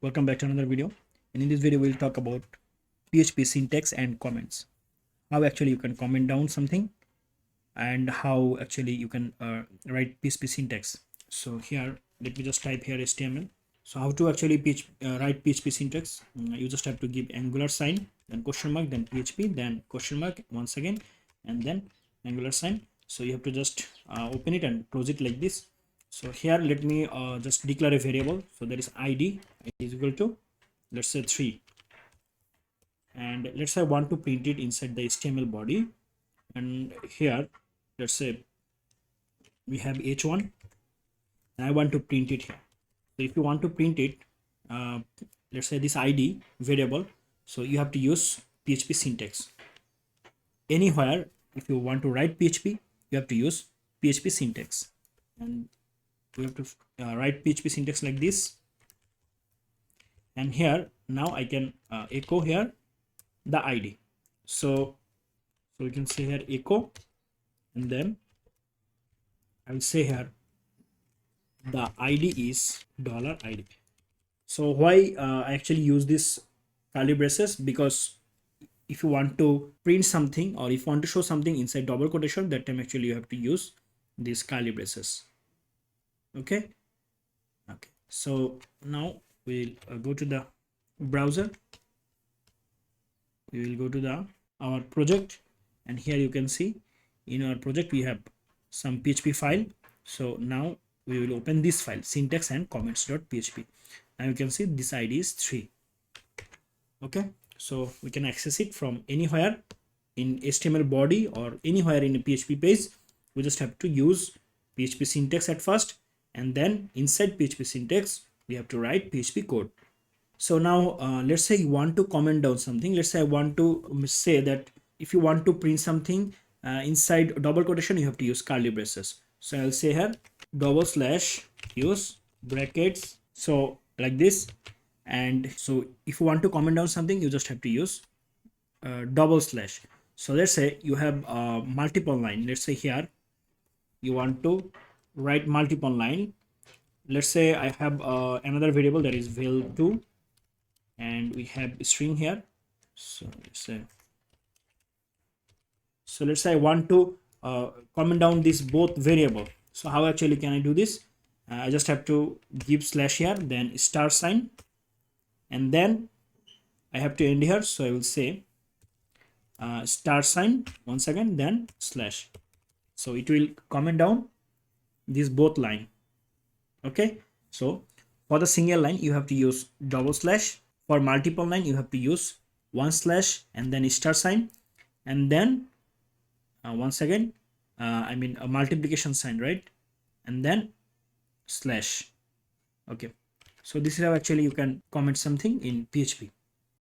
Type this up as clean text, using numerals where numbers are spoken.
Welcome back to another video. And in this video we'll talk about PHP syntax and comments. How actually you can comment down something and how actually you can write PHP syntax. So here let me just type here HTML. So how to actually write PHP syntax? You just have to give angular sign, then question mark, then PHP, then question mark once again, and then angular sign. So you have to just open it and close it like this. So here let me just declare a variable. So there is id is equal to, let's say 3, and let's say I want to print it inside the HTML body, and here let's say we have h1 and I want to print it here. So if you want to print it, let's say this id variable, so you have to use PHP syntax. Anywhere if you want to write PHP, you have to use PHP syntax, and we have to write PHP syntax like this. And here now I can echo here the id. So we can say here echo, and then I will say here the id is $id. So why I actually use this curly braces? Because if you want to print something or if you want to show something inside double quotation, that time actually you have to use these curly braces. Okay. So now we'll go to the browser. We will go to our project, and here you can see in our project we have some PHP file. So now we will open this file, syntax and comments.php. Now you can see this id is 3. Okay, so we can access it from anywhere in HTML body or anywhere in a PHP page. We just have to use PHP syntax at first, and then inside PHP syntax we have to write PHP code. So now let's say you want to comment down something. Let's say I want to say that if you want to print something inside double quotation, you have to use curly braces. So I'll say here / use brackets, so like this. And so if you want to comment down something, you just have to use /. So let's say you have multiple line. Let's say here you want to write multiple line. Let's say I have another variable that is val2, and we have a string here. So let's say I want to comment down this both variable. So how actually can I do this? I just have to give slash here, then star sign, and then I have to end here. So I will say star sign once again, then slash. So it will comment down this both line. Okay, so for the single line you have to use /. For multiple line you have to use 1/ and then star sign, and then once again I mean a multiplication sign, right? And then slash. Okay, so this is how actually you can comment something in PHP.